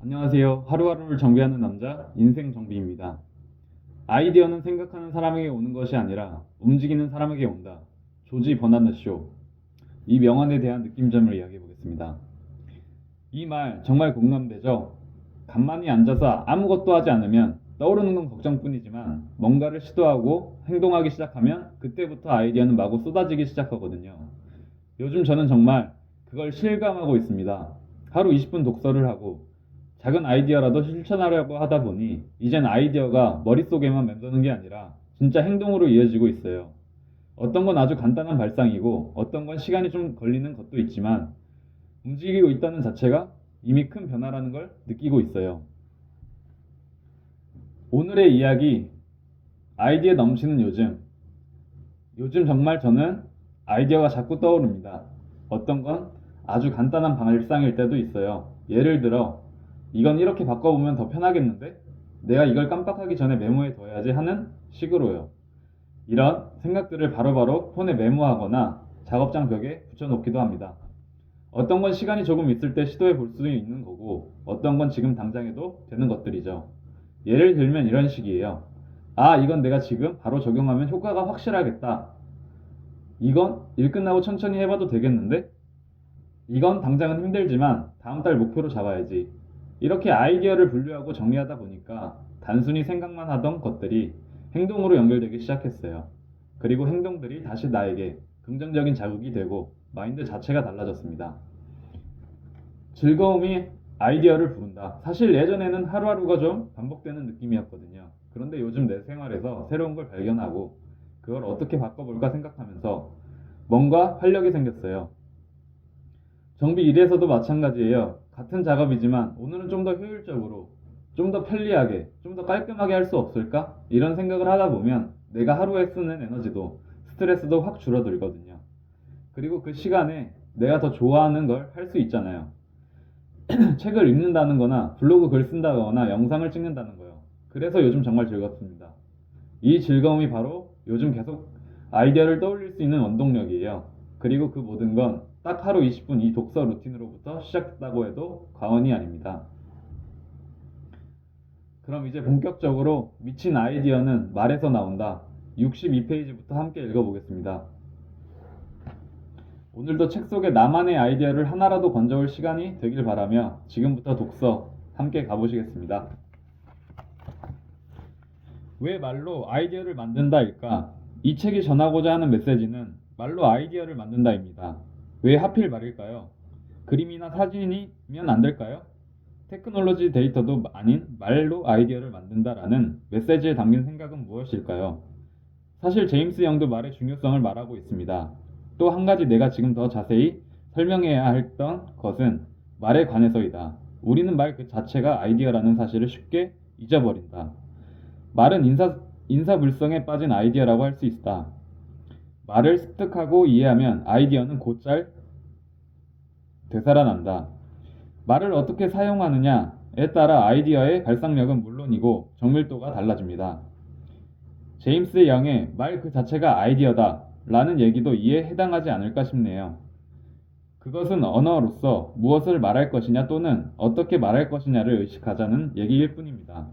안녕하세요. 하루하루를 정비하는 남자, 인생 정비입니다. 아이디어는 생각하는 사람에게 오는 것이 아니라 움직이는 사람에게 온다. 조지 버나드 쇼. 이 명언에 대한 느낌점을 이야기해 보겠습니다. 이 말 정말 공감되죠? 가만히 앉아서 아무것도 하지 않으면 떠오르는 건 걱정뿐이지만 뭔가를 시도하고 행동하기 시작하면 그때부터 아이디어는 마구 쏟아지기 시작하거든요. 요즘 저는 정말 그걸 실감하고 있습니다. 하루 20분 독서를 하고 작은 아이디어라도 실천하려고 하다 보니 이젠 아이디어가 머릿속에만 맴도는 게 아니라 진짜 행동으로 이어지고 있어요. 어떤 건 아주 간단한 발상이고 어떤 건 시간이 좀 걸리는 것도 있지만 움직이고 있다는 자체가 이미 큰 변화라는 걸 느끼고 있어요. 오늘의 이야기, 아이디어 넘치는 요즘. 요즘 정말 저는 아이디어가 자꾸 떠오릅니다. 어떤 건 아주 간단한 발상일 때도 있어요. 예를 들어 이건 이렇게 바꿔보면 더 편하겠는데? 내가 이걸 깜빡하기 전에 메모해 둬야지 하는 식으로요. 이런 생각들을 바로바로 폰에 메모하거나 작업장 벽에 붙여놓기도 합니다. 어떤 건 시간이 조금 있을 때 시도해 볼 수도 있는 거고 어떤 건 지금 당장 해도 되는 것들이죠. 예를 들면 이런 식이에요. 아, 이건 내가 지금 바로 적용하면 효과가 확실하겠다. 이건 일 끝나고 천천히 해봐도 되겠는데? 이건 당장은 힘들지만 다음 달 목표로 잡아야지. 이렇게 아이디어를 분류하고 정리하다 보니까 단순히 생각만 하던 것들이 행동으로 연결되기 시작했어요. 그리고 행동들이 다시 나에게 긍정적인 자극이 되고 마인드 자체가 달라졌습니다. 즐거움이 아이디어를 부른다. 사실 예전에는 하루하루가 좀 반복되는 느낌이었거든요. 그런데 요즘 내 생활에서 새로운 걸 발견하고 그걸 어떻게 바꿔볼까 생각하면서 뭔가 활력이 생겼어요. 정비 일에서도 마찬가지예요. 같은 작업이지만 오늘은 좀 더 효율적으로, 좀 더 편리하게, 좀 더 깔끔하게 할 수 없을까? 이런 생각을 하다 보면 내가 하루에 쓰는 에너지도 스트레스도 확 줄어들거든요. 그리고 그 시간에 내가 더 좋아하는 걸 할 수 있잖아요. 책을 읽는다는 거나 블로그 글 쓴다거나 영상을 찍는다는 거요. 그래서 요즘 정말 즐겁습니다. 이 즐거움이 바로 요즘 계속 아이디어를 떠올릴 수 있는 원동력이에요. 그리고 그 모든 건 딱 하루 20분 이 독서 루틴으로부터 시작했다고 해도 과언이 아닙니다. 그럼 이제 본격적으로 미친 아이디어는 말에서 나온다. 62페이지부터 함께 읽어보겠습니다. 오늘도 책 속에 나만의 아이디어를 하나라도 건져올 시간이 되길 바라며 지금부터 독서 함께 가보시겠습니다. 왜 말로 아이디어를 만든다일까? 이 책이 전하고자 하는 메시지는 말로 아이디어를 만든다입니다. 왜 하필 말일까요? 그림이나 사진이면 안 될까요? 테크놀로지 데이터도 아닌 말로 아이디어를 만든다라는 메시지에 담긴 생각은 무엇일까요? 사실 제임스 영도 말의 중요성을 말하고 있습니다. 또 한 가지 내가 지금 더 자세히 설명해야 했던 것은 말에 관해서이다. 우리는 말 그 자체가 아이디어라는 사실을 쉽게 잊어버린다. 말은 인사불성에 빠진 아이디어라고 할 수 있다. 말을 습득하고 이해하면 아이디어는 곧잘 되살아난다. 말을 어떻게 사용하느냐에 따라 아이디어의 발상력은 물론이고 정밀도가 달라집니다. 제임스 영의 말 그 자체가 아이디어다 라는 얘기도 이에 해당하지 않을까 싶네요. 그것은 언어로서 무엇을 말할 것이냐 또는 어떻게 말할 것이냐를 의식하자는 얘기일 뿐입니다.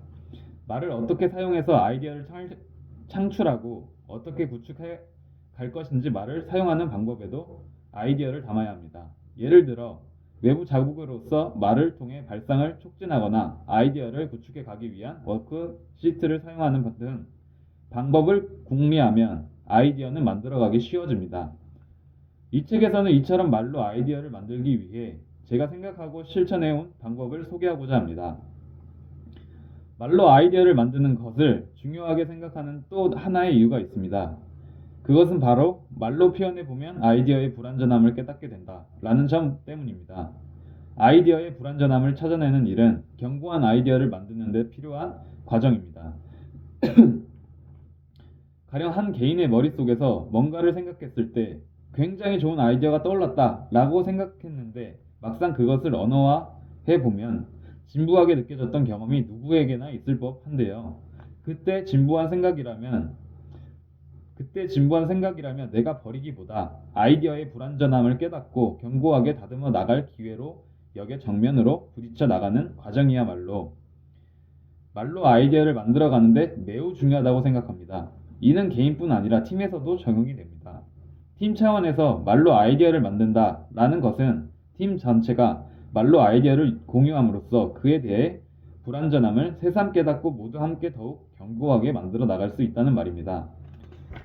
말을 어떻게 사용해서 아이디어를 창출하고 어떻게 구축해 갈 것인지 말을 사용하는 방법에도 아이디어를 담아야 합니다. 예를 들어 외부 자극으로서 말을 통해 발상을 촉진하거나 아이디어를 구축해 가기 위한 워크시트를 사용하는 등 방법을 궁리하면 아이디어는 만들어가기 쉬워집니다. 이 책에서는 이처럼 말로 아이디어를 만들기 위해 제가 생각하고 실천해온 방법을 소개하고자 합니다. 말로 아이디어를 만드는 것을 중요하게 생각하는 또 하나의 이유가 있습니다. 그것은 바로 말로 표현해보면 아이디어의 불완전함을 깨닫게 된다 라는 점 때문입니다. 아이디어의 불완전함을 찾아내는 일은 견고한 아이디어를 만드는 데 필요한 과정입니다. 가령 한 개인의 머릿속에서 뭔가를 생각했을 때 굉장히 좋은 아이디어가 떠올랐다 라고 생각했는데 막상 그것을 언어화해보면 진부하게 느껴졌던 경험이 누구에게나 있을 법한데요. 그때 진부한 생각이라면 내가 버리기보다 아이디어의 불완전함을 깨닫고 견고하게 다듬어 나갈 기회로 역의 정면으로 부딪혀 나가는 과정이야말로 말로 아이디어를 만들어 가는데 매우 중요하다고 생각합니다. 이는 개인뿐 아니라 팀에서도 적용이 됩니다. 팀 차원에서 말로 아이디어를 만든다 라는 것은 팀 전체가 말로 아이디어를 공유함으로써 그에 대해 불완전함을 새삼 깨닫고 모두 함께 더욱 견고하게 만들어 나갈 수 있다는 말입니다.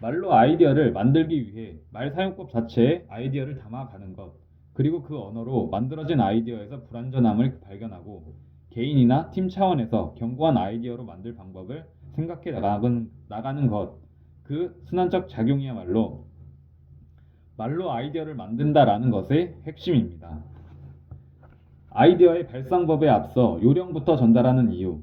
말로 아이디어를 만들기 위해 말 사용법 자체에 아이디어를 담아가는 것, 그리고 그 언어로 만들어진 아이디어에서 불완전함을 발견하고 개인이나 팀 차원에서 견고한 아이디어로 만들 방법을 생각해 나가는 것, 그 순환적 작용이야말로 말로 아이디어를 만든다라는 것의 핵심입니다. 아이디어의 발상법에 앞서 요령부터 전달하는 이유.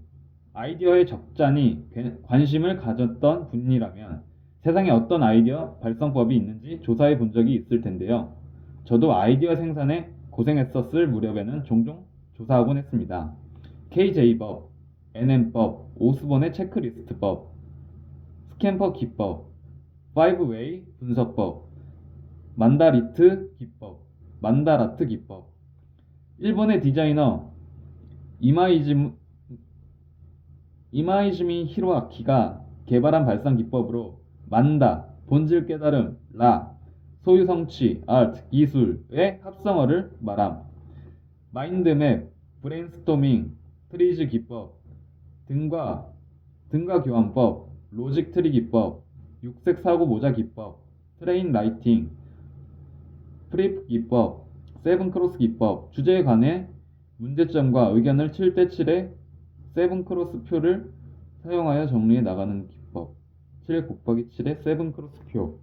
아이디어에 적잖이 관심을 가졌던 분이라면 세상에 어떤 아이디어 발상법이 있는지 조사해 본 적이 있을 텐데요. 저도 아이디어 생산에 고생했었을 무렵에는 종종 조사하곤 했습니다. KJ법, NM법, 오스본의 체크리스트법, 스캔퍼 기법, 5웨이 분석법, 만다라트 기법. 일본의 디자이너 이마이즈미 히로아키가 개발한 발상 기법으로 만다, 본질 깨달음, 소유 성취, 아트, 기술의 합성어를 말함. 마인드맵, 브레인스토밍, 트리즈 기법, 등가 교환법, 로직 트리 기법, 육색 사고 모자 기법, 트레인 라이팅, 프리프 기법, 세븐 크로스 기법, 주제에 관해 문제점과 의견을 7대7의 세븐 크로스 표를 사용하여 정리해 나가는 기법. 7 곱하기 7의 세븐 크로스 표.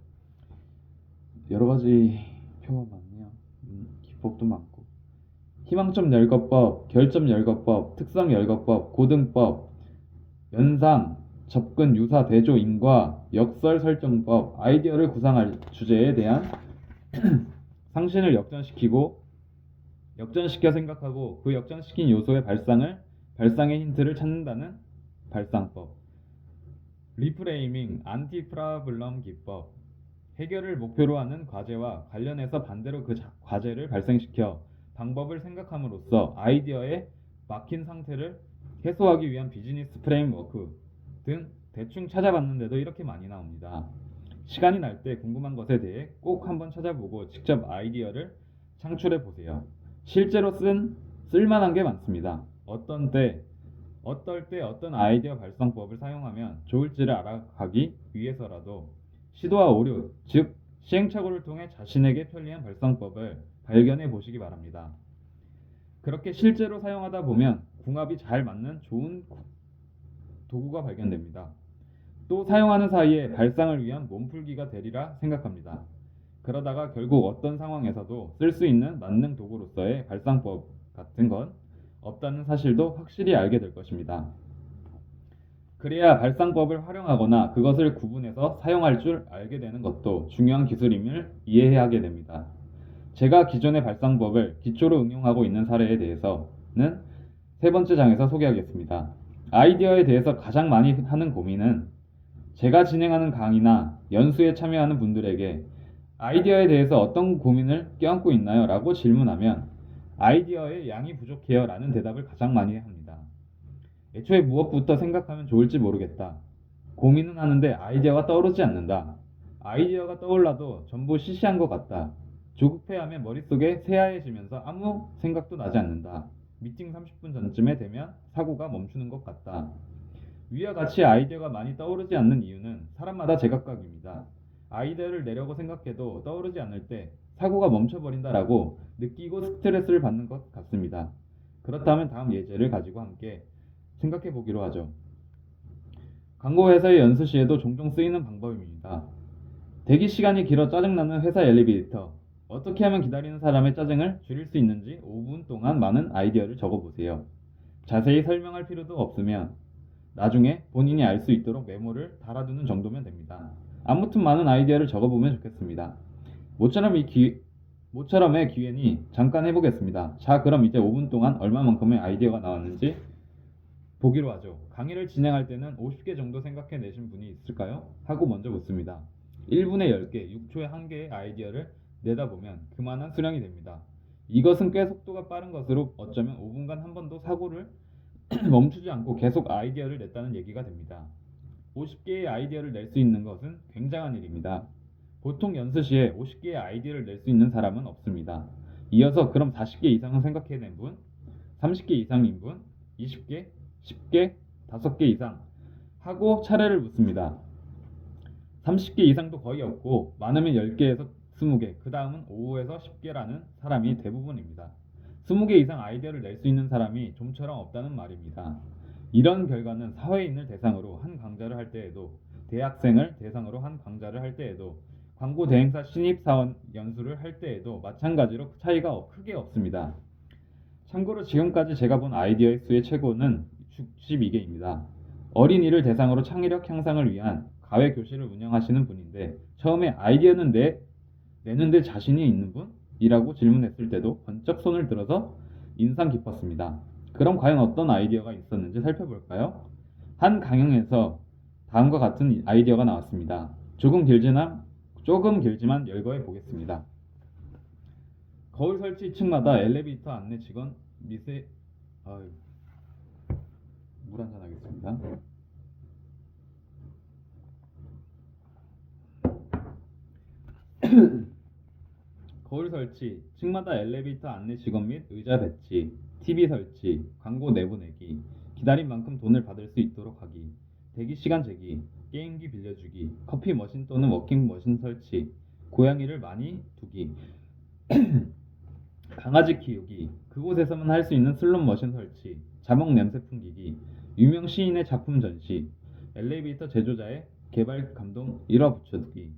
여러 가지 표가 많네요. 기법도 많고. 희망점 열거법, 결점 열거법, 특성 열거법, 고등법, 연상, 접근, 유사, 대조, 인과, 역설 설정법, 아이디어를 구상할 주제에 대한 상신을 역전시켜 생각하고 그 역전시킨 요소의 발상의 힌트를 찾는다는 발상법. 리프레이밍, 안티프라블럼 기법. 해결을 목표로 하는 과제와 관련해서 반대로 그 과제를 발생시켜 방법을 생각함으로써 아이디어의 막힌 상태를 해소하기 위한 비즈니스 프레임워크 등 대충 찾아봤는데도 이렇게 많이 나옵니다. 시간이 날 때 궁금한 것에 대해 꼭 한번 찾아보고 직접 아이디어를 창출해 보세요. 실제로 쓸만한 게 많습니다. 어떨 때 어떤 아이디어 발상법을 사용하면 좋을지를 알아가기 위해서라도 시도와 오류, 즉 시행착오를 통해 자신에게 편리한 발상법을 발견해 보시기 바랍니다. 그렇게 실제로 사용하다 보면 궁합이 잘 맞는 좋은 도구가 발견됩니다. 또 사용하는 사이에 발상을 위한 몸풀기가 되리라 생각합니다. 그러다가 결국 어떤 상황에서도 쓸 수 있는 만능 도구로서의 발상법 같은 건 없다는 사실도 확실히 알게 될 것입니다. 그래야 발상법을 활용하거나 그것을 구분해서 사용할 줄 알게 되는 것도 중요한 기술임을 이해하게 됩니다. 제가 기존의 발상법을 기초로 응용하고 있는 사례에 대해서는 세 번째 장에서 소개하겠습니다. 아이디어에 대해서 가장 많이 하는 고민은 제가 진행하는 강의나 연수에 참여하는 분들에게 아이디어에 대해서 어떤 고민을 껴안고 있나요? 라고 질문하면 아이디어의 양이 부족해요 라는 대답을 가장 많이 합니다. 애초에 무엇부터 생각하면 좋을지 모르겠다. 고민은 하는데 아이디어가 떠오르지 않는다. 아이디어가 떠올라도 전부 시시한 것 같다. 조급해하면 머릿속에 새하얘지면서 아무 생각도 나지 않는다. 미팅 30분 전쯤에 되면 사고가 멈추는 것 같다. 위와 같이 아이디어가 많이 떠오르지 않는 이유는 사람마다 제각각입니다. 아이디어를 내려고 생각해도 떠오르지 않을 때 사고가 멈춰버린다라고 느끼고 스트레스를 받는 것 같습니다. 그렇다면 다음 예제를 가지고 함께 생각해 보기로 하죠. 광고회사의 연수 시에도 종종 쓰이는 방법입니다. 대기 시간이 길어 짜증나는 회사 엘리베이터. 어떻게 하면 기다리는 사람의 짜증을 줄일 수 있는지 5분 동안 많은 아이디어를 적어보세요. 자세히 설명할 필요도 없으면 나중에 본인이 알 수 있도록 메모를 달아두는 정도면 됩니다. 아무튼 많은 아이디어를 적어보면 좋겠습니다. 모처럼의 기회니 잠깐 해보겠습니다. 자, 그럼 이제 5분 동안 얼마만큼의 아이디어가 나왔는지 보기로 하죠. 강의를 진행할 때는 50개 정도 생각해내신 분이 있을까요? 하고 먼저 묻습니다. 1분에 10개, 6초에 1개의 아이디어를 내다보면 그만한 수량이 됩니다. 이것은 꽤 속도가 빠른 것으로 어쩌면 5분간 한 번도 사고를 멈추지 않고 계속 아이디어를 냈다는 얘기가 됩니다. 50개의 아이디어를 낼 수 있는 것은 굉장한 일입니다. 보통 연수 시에 50개의 아이디어를 낼 수 있는 사람은 없습니다. 이어서 그럼 40개 이상은 생각해낸 분, 30개 이상인 분, 20개, 10개, 5개 이상 하고 차례를 묻습니다. 30개 이상도 거의 없고 많으면 10개에서 20개, 그 다음은 5에서 10개라는 사람이 대부분입니다. 20개 이상 아이디어를 낼 수 있는 사람이 좀처럼 없다는 말입니다. 이런 결과는 사회인을 대상으로 한 강좌를 할 때에도, 대학생을 대상으로 한 강좌를 할 때에도, 광고 대행사 신입사원 연수를 할 때에도 마찬가지로 차이가 크게 없습니다. 참고로 지금까지 제가 본 아이디어의 수의 최고는 62개입니다. 어린이를 대상으로 창의력 향상을 위한 가외 교실을 운영하시는 분인데 처음에 아이디어는 내는데 자신이 있는 분? 이라고 질문했을 때도 번쩍 손을 들어서 인상 깊었습니다. 그럼 과연 어떤 아이디어가 있었는지 살펴볼까요? 한 강연에서 다음과 같은 아이디어가 나왔습니다. 조금 길지만 열거해 보겠습니다. 거울 설치 층마다 엘리베이터 안내 직원 물 한잔 하겠습니다. 거울 설치, 층마다 엘리베이터 안내 직원 및 의자 배치, TV 설치, 광고 내보내기, 기다린 만큼 돈을 받을 수 있도록 하기, 대기 시간 재기, 게임기 빌려주기, 커피 머신 또는 워킹 머신 설치, 고양이를 많이 두기, 강아지 키우기, 그곳에서만 할 수 있는 슬롯 머신 설치, 자몽 냄새 풍기기, 유명 시인의 작품 전시, 엘리베이터 제조자의 개발 감동 일화 붙여두기,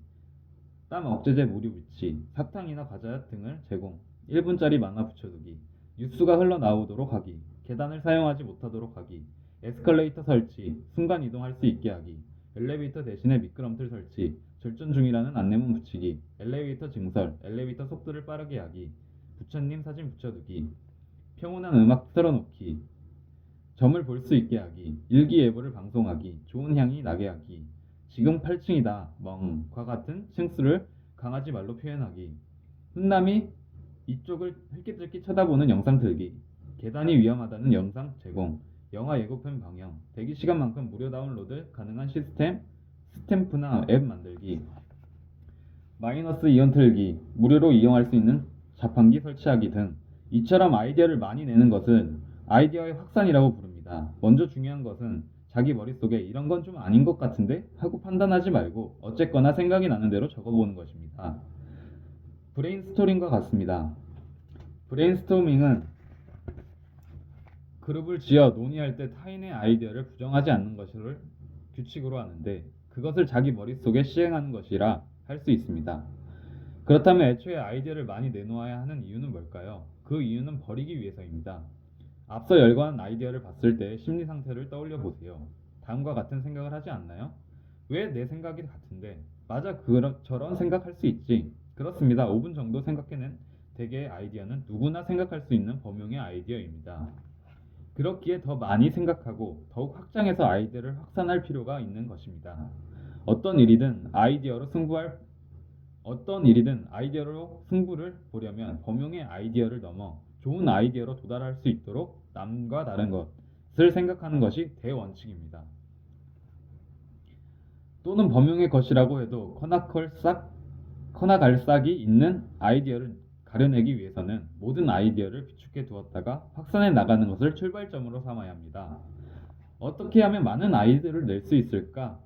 땀 억제제 무료 비치, 사탕이나 과자 등을 제공, 1분짜리 만화 붙여두기, 뉴스가 흘러나오도록 하기, 계단을 사용하지 못하도록 하기, 에스컬레이터 설치, 순간 이동할 수 있게 하기, 엘리베이터 대신에 미끄럼틀 설치, 절전 중이라는 안내문 붙이기, 엘리베이터 증설, 엘리베이터 속도를 빠르게 하기, 부처님 사진 붙여두기, 평온한 음악 틀어놓기, 점을 볼 수 있게 하기, 일기예보를 방송하기, 좋은 향이 나게 하기, 지금 8층이다, 멍과 같은 층수를 강아지 말로 표현하기, 훈남이 이쪽을 흘낏흘낏 쳐다보는 영상 틀기, 계단이 위험하다는 영상 제공, 영화 예고편 방영, 대기시간만큼 무료 다운로드 가능한 스탬프나 앱 만들기, 마이너스 이온 틀기, 무료로 이용할 수 있는 자판기 설치하기 등 이처럼 아이디어를 많이 내는 것은 아이디어의 확산이라고 부릅니다. 먼저 중요한 것은 자기 머릿속에 이런 건 좀 아닌 것 같은데? 하고 판단하지 말고 어쨌거나 생각이 나는 대로 적어보는 것입니다. 브레인스토밍과 같습니다. 브레인스토밍은 그룹을 지어 논의할 때 타인의 아이디어를 부정하지 않는 것을 규칙으로 하는데 그것을 자기 머릿속에 시행하는 것이라 할 수 있습니다. 그렇다면 애초에 아이디어를 많이 내놓아야 하는 이유는 뭘까요? 그 이유는 버리기 위해서입니다. 앞서 열거한 아이디어를 봤을 때 심리 상태를 떠올려 보세요. 다음과 같은 생각을 하지 않나요? 왜 내 생각이 같은데? 맞아, 저런 생각할 수 있지. 그렇습니다. 5분 정도 생각해낸 대개의 아이디어는 누구나 생각할 수 있는 범용의 아이디어입니다. 그렇기에 더 많이 생각하고 더욱 확장해서 아이디어를 확산할 필요가 있는 것입니다. 어떤 일이든 아이디어로 승부를 보려면 범용의 아이디어를 넘어 좋은 아이디어로 도달할 수 있도록 남과 다른 것을 생각하는 것이 대원칙입니다. 또는 범용의 것이라고 해도 커나갈싹이 있는 아이디어를 가려내기 위해서는 모든 아이디어를 비축해 두었다가 확산해 나가는 것을 출발점으로 삼아야 합니다. 어떻게 하면 많은 아이디어를 낼 수 있을까?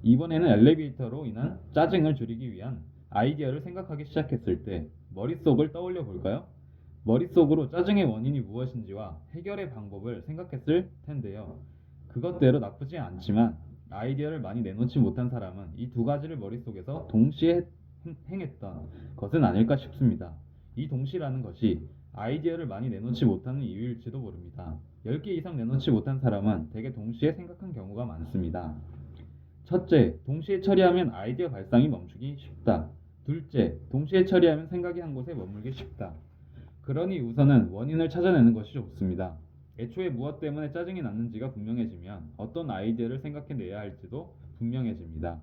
이번에는 엘리베이터로 인한 짜증을 줄이기 위한 아이디어를 생각하기 시작했을 때 머릿속을 떠올려 볼까요? 머릿속으로 짜증의 원인이 무엇인지와 해결의 방법을 생각했을 텐데요. 그것대로 나쁘지 않지만 아이디어를 많이 내놓지 못한 사람은 이 두 가지를 머릿속에서 동시에 행했던 것은 아닐까 싶습니다. 이 동시라는 것이 아이디어를 많이 내놓지 못하는 이유일지도 모릅니다. 10개 이상 내놓지 못한 사람은 대개 동시에 생각한 경우가 많습니다. 첫째, 동시에 처리하면 아이디어 발상이 멈추기 쉽다. 둘째, 동시에 처리하면 생각이 한 곳에 머물기 쉽다. 그러니 우선은 원인을 찾아내는 것이 좋습니다. 애초에 무엇 때문에 짜증이 났는지가 분명해지면 어떤 아이디어를 생각해내야 할지도 분명해집니다.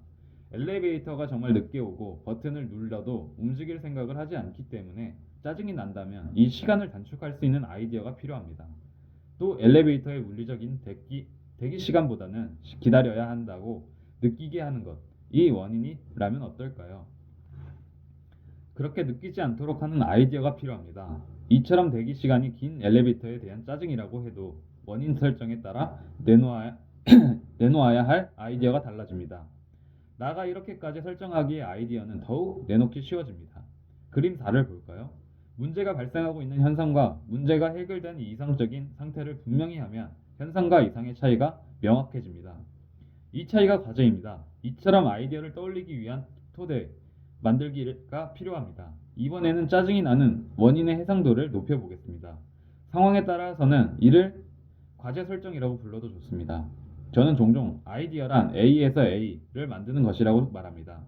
엘리베이터가 정말 늦게 오고 버튼을 눌러도 움직일 생각을 하지 않기 때문에 짜증이 난다면 이 시간을 단축할 수 있는 아이디어가 필요합니다. 또 엘리베이터의 물리적인 대기 시간보다는 기다려야 한다고 느끼게 하는 것, 이 원인이라면 어떨까요? 그렇게 느끼지 않도록 하는 아이디어가 필요합니다. 이처럼 대기 시간이 긴 엘리베이터에 대한 짜증이라고 해도 원인 설정에 따라 내놓아야 할 아이디어가 달라집니다. 나가 이렇게까지 설정하기에 아이디어는 더욱 내놓기 쉬워집니다. 그림 4를 볼까요? 문제가 발생하고 있는 현상과 문제가 해결된 이상적인 상태를 분명히 하면 현상과 이상의 차이가 명확해집니다. 이 차이가 과제입니다. 이처럼 아이디어를 떠올리기 위한 토대, 만들기가 필요합니다. 이번에는 짜증이 나는 원인의 해상도를 높여보겠습니다. 상황에 따라서는 이를 과제 설정이라고 불러도 좋습니다. 저는 종종 아이디어란 A에서 A를 만드는 것이라고 말합니다.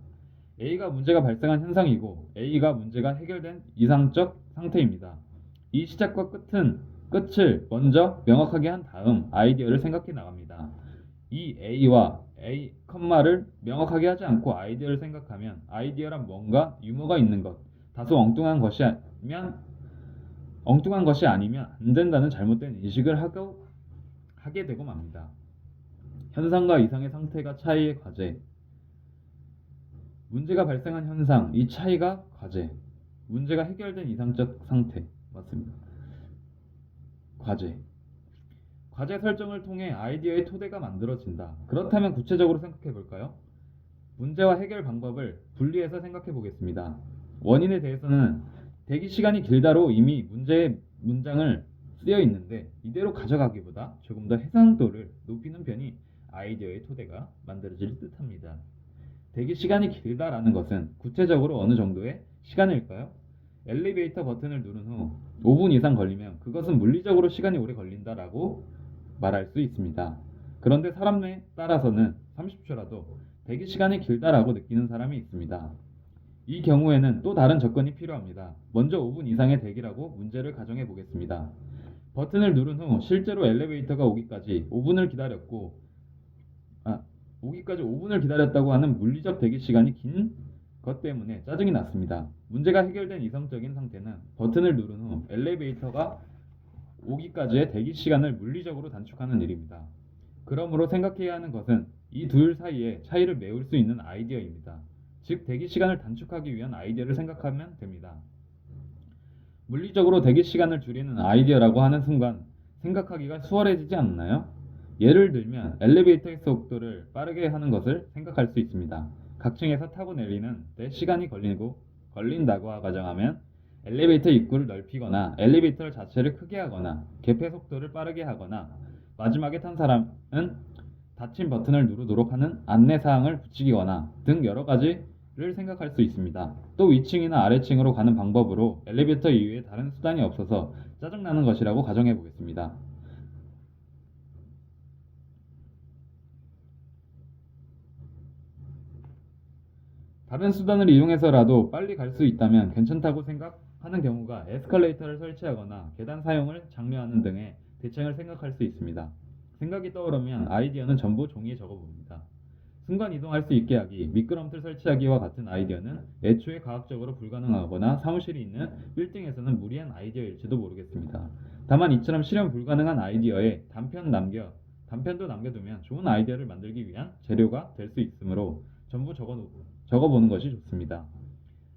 A가 문제가 발생한 현상이고 A가 문제가 해결된 이상적 상태입니다. 이 시작과 끝을 먼저 명확하게 한 다음 아이디어를 생각해 나갑니다. 이 A와 A, 를 명확하게 하지 않고 아이디어를 생각하면 아이디어란 뭔가 유머가 있는 것, 다소 엉뚱한 것이 아니면 안 된다는 잘못된 인식을 하게 되고 맙니다. 현상과 이상의 상태가 차이의 과제. 문제가 발생한 현상, 이 차이가 과제. 문제가 해결된 이상적 상태. 맞습니다. 과제. 과제 설정을 통해 아이디어의 토대가 만들어진다. 그렇다면 구체적으로 생각해 볼까요? 문제와 해결 방법을 분리해서 생각해 보겠습니다. 원인에 대해서는 대기 시간이 길다로 이미 문제의 문장을 쓰여 있는데 이대로 가져가기보다 조금 더 해상도를 높이는 편이 아이디어의 토대가 만들어질 듯합니다. 대기 시간이 길다라는 것은 구체적으로 어느 정도의 시간일까요? 엘리베이터 버튼을 누른 후 5분 이상 걸리면 그것은 물리적으로 시간이 오래 걸린다라고 말할 수 있습니다. 그런데 사람에 따라서는 30초라도 대기 시간이 길다라고 느끼는 사람이 있습니다. 이 경우에는 또 다른 접근이 필요합니다. 먼저 5분 이상의 대기라고 문제를 가정해 보겠습니다. 버튼을 누른 후 실제로 엘리베이터가 오기까지 5분을 기다렸다고 하는 물리적 대기 시간이 긴 것 때문에 짜증이 났습니다. 문제가 해결된 이성적인 상태는 버튼을 누른 후 엘리베이터가 오기까지의 대기 시간을 물리적으로 단축하는 일입니다. 그러므로 생각해야 하는 것은 이 둘 사이의 차이를 메울 수 있는 아이디어입니다. 즉 대기 시간을 단축하기 위한 아이디어를 생각하면 됩니다. 물리적으로 대기 시간을 줄이는 아이디어라고 하는 순간 생각하기가 수월해지지 않나요? 예를 들면 엘리베이터의 속도를 빠르게 하는 것을 생각할 수 있습니다. 각 층에서 타고 내리는 데 시간이 걸린다고 가정하면 엘리베이터 입구를 넓히거나 엘리베이터 자체를 크게 하거나 개폐 속도를 빠르게 하거나 마지막에 탄 사람은 닫힌 버튼을 누르도록 하는 안내사항을 붙이거나 등 여러 가지를 생각할 수 있습니다. 또 위층이나 아래층으로 가는 방법으로 엘리베이터 이외에 다른 수단이 없어서 짜증나는 것이라고 가정해 보겠습니다. 다른 수단을 이용해서라도 빨리 갈 수 있다면 괜찮다고 생각하는 경우가 에스컬레이터를 설치하거나 계단 사용을 장려하는 등의 대책을 생각할 수 있습니다. 생각이 떠오르면 아이디어는 전부 종이에 적어봅니다. 순간 이동할 수 있게 하기, 미끄럼틀 설치하기와 같은 아이디어는 애초에 과학적으로 불가능하거나 사무실이 있는 빌딩에서는 무리한 아이디어일지도 모르겠습니다. 다만 이처럼 실현 불가능한 아이디어에 단편도 남겨두면 좋은 아이디어를 만들기 위한 재료가 될 수 있으므로 전부 적어보는 것이 좋습니다.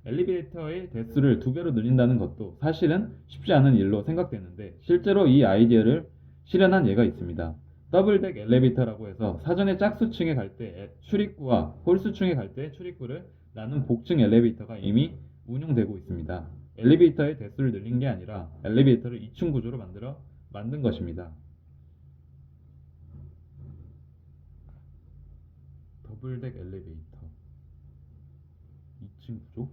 엘리베이터의 대수를 2배로 늘린다는 것도 사실은 쉽지 않은 일로 생각되는데 실제로 이 아이디어를 실현한 예가 있습니다. 더블덱 엘리베이터라고 해서 사전에 짝수층에 갈 때 출입구와 홀수층에 갈 때 출입구를 나눈 복층 엘리베이터가 이미 운용되고 있습니다. 엘리베이터의 대수를 늘린 게 아니라 엘리베이터를 2층 구조로 만든 것입니다. 더블덱 엘리베이터 2층 구조?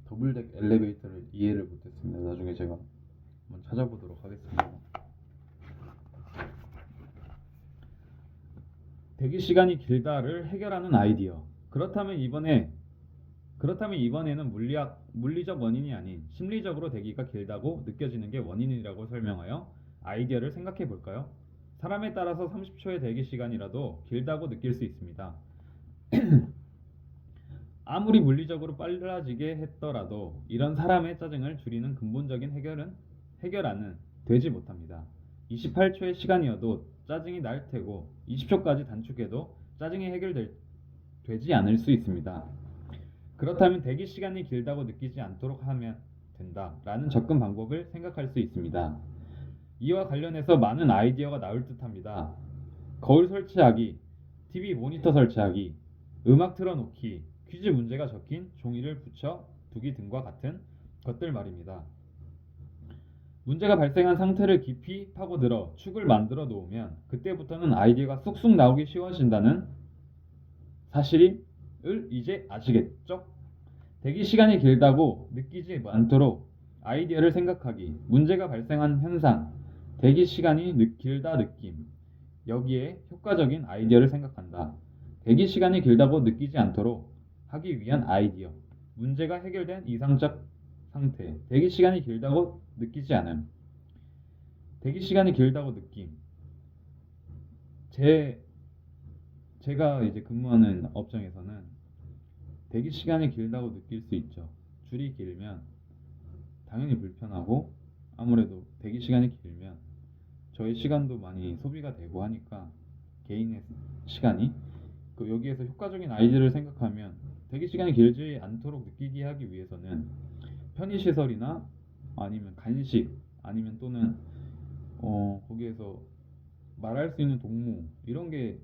더블덱 엘리베이터를 이해를 못했습니다. 나중에 제가 한번 찾아보도록 하겠습니다. 대기 시간이 길다를 해결하는 아이디어. 그렇다면 이번에 그렇다면 이번에는 물리적 원인이 아닌 심리적으로 대기가 길다고 느껴지는 게 원인이라고 설명하여 아이디어를 생각해 볼까요? 사람에 따라서 30초의 대기 시간이라도 길다고 느낄 수 있습니다. 아무리 물리적으로 빨라지게 했더라도 이런 사람의 짜증을 줄이는 근본적인 해결안은 되지 못합니다. 28초의 시간이어도 짜증이 날 테고 20초까지 단축해도 짜증이 되지 않을 수 있습니다. 그렇다면 대기 시간이 길다고 느끼지 않도록 하면 된다라는 접근 방법을 생각할 수 있습니다. 이와 관련해서 많은 아이디어가 나올 듯합니다. 거울 설치하기, TV 모니터 설치하기, 음악 틀어놓기, 퀴즈 문제가 적힌 종이를 붙여 두기 등과 같은 것들 말입니다. 문제가 발생한 상태를 깊이 파고들어 축을 만들어 놓으면 그때부터는 아이디어가 쑥쑥 나오기 쉬워진다는 사실을 이제 아시겠죠? 대기 시간이 길다고 느끼지 않도록 아이디어를 생각하기, 문제가 발생한 현상, 대기 시간이 길다 느낌, 여기에 효과적인 아이디어를 생각한다. 대기 시간이 길다고 느끼지 않도록 하기 위한 아이디어, 문제가 해결된 이상적 상태, 대기 시간이 길다고 느끼지 않음, 대기 시간이 길다고 느낌. 제가 이제 근무하는 업종에서는 대기 시간이 길다고 느낄 수 있죠. 줄이 길면 당연히 불편하고 아무래도 대기 시간이 길면 저의 시간도 많이 소비가 되고 하니까 개인의 시간이 여기에서 효과적인 아이디어를 생각하면 대기 시간이 길지 않도록 느끼게 하기 위해서는 편의시설이나 아니면 간식 아니면 또는 거기에서 말할 수 있는 동무 이런 게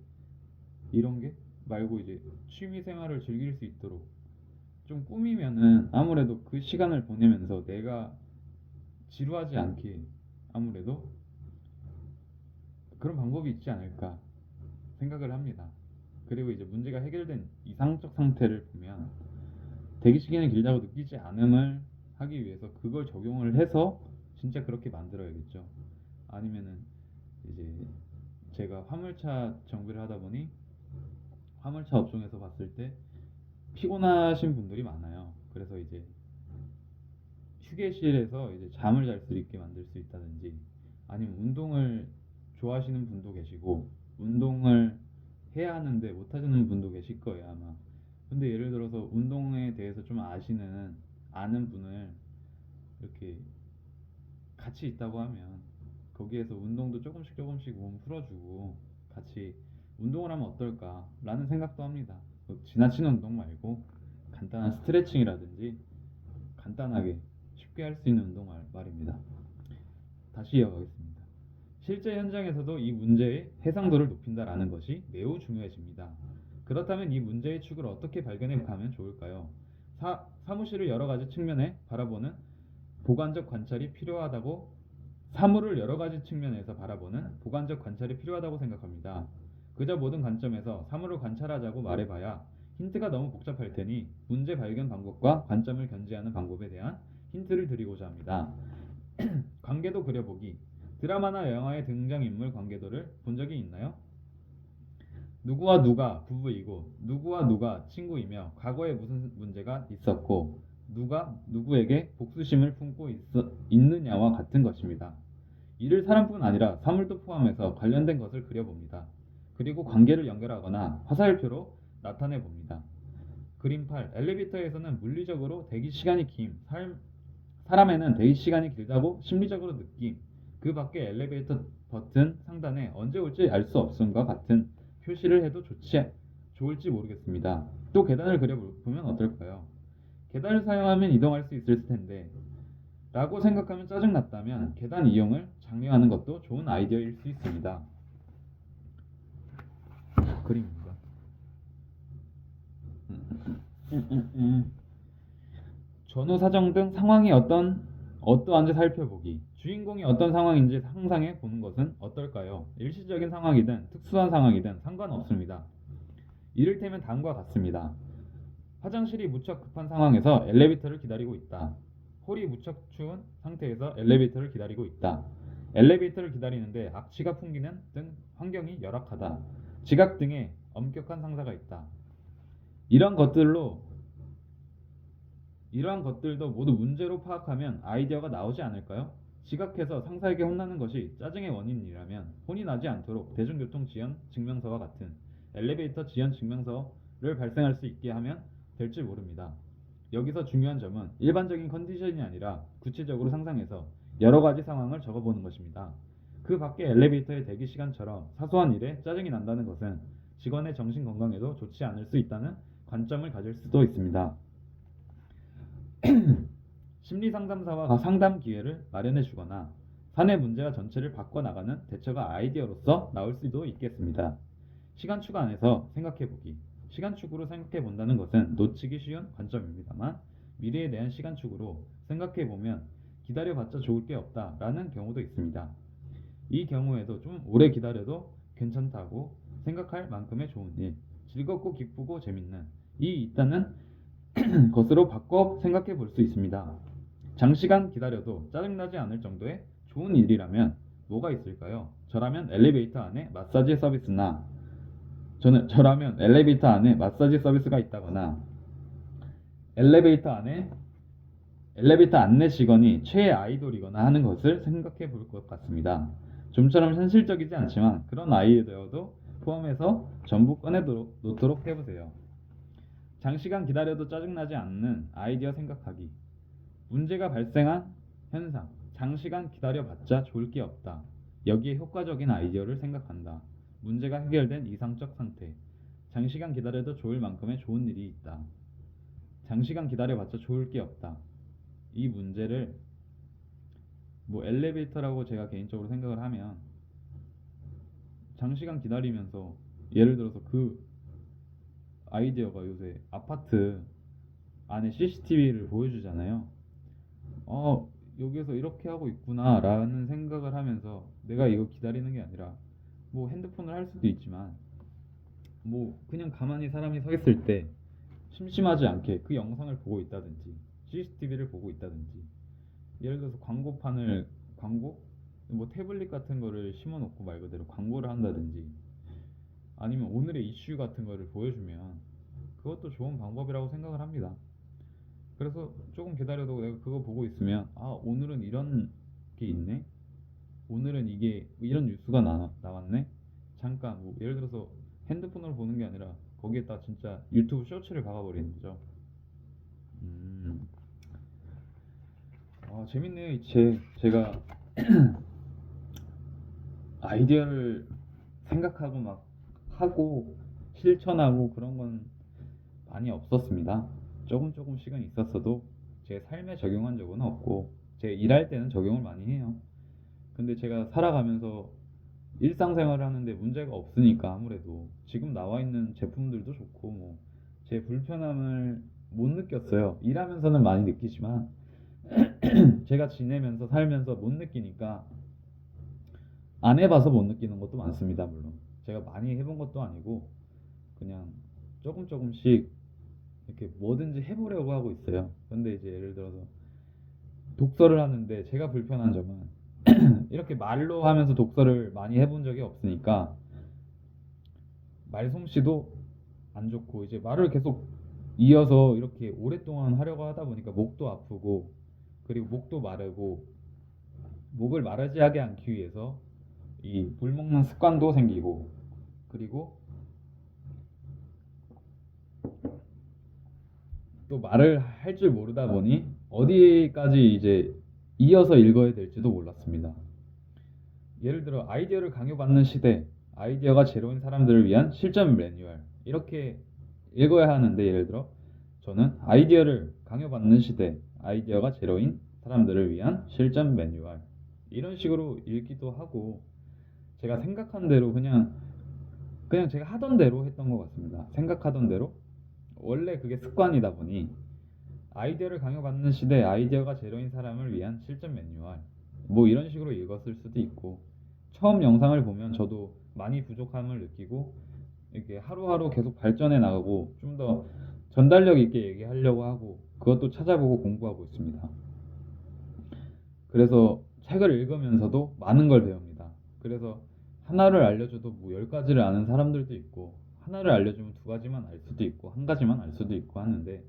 말고 이제 취미 생활을 즐길 수 있도록 좀 꾸미면은 아무래도 그 시간을 보내면서 내가 지루하지 않게 아무래도 그런 방법이 있지 않을까 생각을 합니다. 그리고 이제 문제가 해결된 이상적 상태를 보면 대기 시간이 길다고 느끼지 않음을 하기 위해서 그걸 적용을 해서 진짜 그렇게 만들어야겠죠. 아니면은 이제 제가 화물차 정비를 하다 보니 화물차 업종에서 봤을 때 피곤하신 분들이 많아요. 그래서 이제 휴게실에서 이제 잠을 잘 수 있게 만들 수 있다든지 아니면 운동을 좋아하시는 분도 계시고 운동을 해야 하는데 못 하시는 분도 계실 거예요 아마. 근데 예를 들어서 운동에 대해서 좀 아는 분을 이렇게 같이 있다고 하면 거기에서 운동도 조금씩 몸 풀어주고 같이 운동을 하면 어떨까 라는 생각도 합니다. 지나치는 운동 말고 간단한 스트레칭이라든지 간단하게 쉽게 할 수 있는 운동 말입니다. 다시 이어가겠습니다. 실제 현장에서도 이 문제의 해상도를 높인다라는 것이 매우 중요해집니다. 그렇다면 이 문제의 축을 어떻게 발견해 가면 좋을까요? 사무실을 여러 가지 측면에 바라보는 보관적 관찰이 필요하다고 사물을 여러 가지 측면에서 바라보는 보관적 관찰이 필요하다고 생각합니다. 그저 모든 관점에서 사물을 관찰하자고 말해봐야 힌트가 너무 복잡할 테니 문제 발견 방법과 관점을 견지하는 방법에 대한 힌트를 드리고자 합니다. 관계도 그려보기. 드라마나 영화의 등장인물 관계도를 본 적이 있나요? 누구와 누가 부부이고 누구와 누가 친구이며 과거에 무슨 문제가 있었고 누가 누구에게 복수심을 품고 있느냐와 같은 것입니다. 이를 사람뿐 아니라 사물도 포함해서 관련된 것을 그려봅니다. 그리고 관계를 연결하거나 화살표로 나타내 봅니다. 그림 8. 엘리베이터에서는 물리적으로 대기 시간이 사람에는 대기 시간이 길다고 심리적으로 느낌. 그 밖에 엘리베이터 버튼 상단에 언제 올지 알 수 없음과 같은 표시를 해도 좋을지 모르겠습니다. 또 계단을 그려보면 어떨까요? 계단을 사용하면 이동할 수 있을 텐데 라고 생각하면 짜증났다면 계단 이용을 장려하는 것도 좋은 아이디어일 수 있습니다. 그림입니다. 전후 사정 등 상황이 어떠한지 살펴보기. 주인공이 어떤 상황인지 상상해 보는 것은 어떨까요? 일시적인 상황이든 특수한 상황이든 상관없습니다. 이를테면 다음과 같습니다. 화장실이 무척 급한 상황에서 엘리베이터를 기다리고 있다. 홀이 무척 추운 상태에서 엘리베이터를 기다리고 있다. 엘리베이터를 기다리는데 악취가 풍기는 등 환경이 열악하다. 지각 등의 엄격한 상사가 있다. 이런 것들로 이러한 것들도 모두 문제로 파악하면 아이디어가 나오지 않을까요? 지각해서 상사에게 혼나는 것이 짜증의 원인이라면 혼이 나지 않도록 대중교통 지연 증명서와 같은 엘리베이터 지연 증명서를 발생할 수 있게 하면 될지 모릅니다. 여기서 중요한 점은 일반적인 컨디션이 아니라 구체적으로 상상해서 여러 가지 상황을 적어보는 것입니다. 그 밖에 엘리베이터의 대기 시간처럼 사소한 일에 짜증이 난다는 것은 직원의 정신 건강에도 좋지 않을 수 있다는 관점을 가질 수도 있습니다. 심리 상담사와 상담 기회를 마련해 주거나 사내 문제와 전체를 바꿔나가는 대처가 아이디어로서 나올 수도 있겠습니다. 시간축 안에서 생각해보기. 시간축으로 생각해본다는 것은 놓치기 쉬운 관점입니다만 미래에 대한 시간축으로 생각해보면 기다려봤자 좋을 게 없다라는 경우도 있습니다. 이 경우에도 좀 오래 기다려도 괜찮다고 생각할 만큼의 좋은 일, 즐겁고 기쁘고 재밌는 일이 있다는 것으로 바꿔 생각해 볼 수 있습니다. 장시간 기다려도 짜증나지 않을 정도의 좋은 일이라면 뭐가 있을까요? 저라면 엘리베이터 안에 마사지 서비스가 있다거나 엘리베이터 안내 직원이 최애 아이돌이거나 하는 것을 생각해 볼 것 같습니다. 좀처럼 현실적이지 않지만 그런 아이디어도 포함해서 전부 꺼내놓도록 해보세요. 장시간 기다려도 짜증나지 않는 아이디어 생각하기. 문제가 발생한 현상. 장시간 기다려봤자 좋을 게 없다. 여기에 효과적인 아이디어를 생각한다. 문제가 해결된 이상적 상태. 장시간 기다려도 좋을 만큼의 좋은 일이 있다. 장시간 기다려봤자 좋을 게 없다. 이 문제를 엘리베이터라고 제가 개인적으로 생각을 하면 장시간 기다리면서 예를 들어서 그 아이디어가 요새 아파트 안에 CCTV를 보여주잖아요. 여기서 이렇게 하고 있구나 라는 생각을 하면서 내가 이거 기다리는 게 아니라 핸드폰을 할 수도 있지만 그냥 가만히 사람이 서 있을 때 심심하지 않게 그 영상을 보고 있다든지 CCTV를 보고 있다든지 예를 들어서 광고 태블릿 같은 거를 심어놓고 말 그대로 광고를 한다든지 아니면 오늘의 이슈 같은 거를 보여주면 그것도 좋은 방법이라고 생각을 합니다. 그래서 조금 기다려도 내가 그거 보고 있으면 오늘은 이런 게 있네, 오늘은 이게 이런 뉴스가 나왔네, 잠깐 예를 들어서 핸드폰으로 보는 게 아니라 거기에다 진짜 유튜브 쇼츠를 박아버리는 거죠. 재밌네요. 이 책. 제가 아이디어를 생각하고 막 하고 실천하고 그런 건 많이 없었습니다. 조금씩은 있었어도 제 삶에 적용한 적은 없고 제 일할 때는 적용을 많이 해요. 근데 제가 살아가면서 일상생활을 하는데 문제가 없으니까 아무래도 지금 나와 있는 제품들도 좋고 제 불편함을 못 느꼈어요. 일하면서는 많이 느끼지만 제가 지내면서 살면서 못 느끼니까 안 해봐서 못 느끼는 것도 많습니다. 물론 제가 많이 해본 것도 아니고 그냥 조금씩 이렇게 뭐든지 해보려고 하고 있어요. 근데 이제 예를 들어서 독서를 하는데 제가 불편한 점은 이렇게 말로 하면서 독서를 많이 해본 적이 없으니까 말솜씨도 안 좋고 이제 말을 계속 이어서 이렇게 오랫동안 하려고 하다 보니까 목도 아프고 그리고 목도 마르고 목을 마르지 하게 않기 위해서 이 물 먹는 습관도 생기고 그리고 또 말을 할 줄 모르다 보니 어디까지 이제 이어서 읽어야 될지도 몰랐습니다. 예를 들어 아이디어를 강요받는 시대, 아이디어가 제로인 사람들을 위한 실전 매뉴얼 이렇게 읽어야 하는데 예를 들어 저는 아이디어를 강요받는 시대, 아이디어가 제로인 사람들을 위한 실전 매뉴얼 이런 식으로 읽기도 하고 제가 생각한 대로 그냥 제가 하던 대로 했던 것 같습니다. 생각하던 대로 원래 그게 습관이다 보니 아이디어를 강요받는 시대, 아이디어가 제로인 사람을 위한 실전 매뉴얼 이런 식으로 읽었을 수도 있고 처음 영상을 보면 저도 많이 부족함을 느끼고 이렇게 하루하루 계속 발전해 나가고 좀 더 전달력 있게 얘기하려고 하고 그것도 찾아보고 공부하고 있습니다. 그래서 책을 읽으면서도 많은 걸 배웁니다. 그래서 하나를 알려줘도 10가지를 아는 사람들도 있고 하나를 알려주면 2가지만 알 수도 있고 1가지만 알 수도 있고 하는데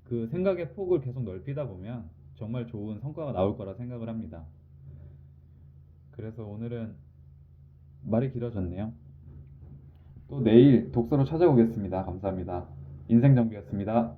그 생각의 폭을 계속 넓히다 보면 정말 좋은 성과가 나올 거라 생각을 합니다. 그래서 오늘은 말이 길어졌네요. 또 내일 독서로 찾아오겠습니다. 감사합니다. 인생정비였습니다.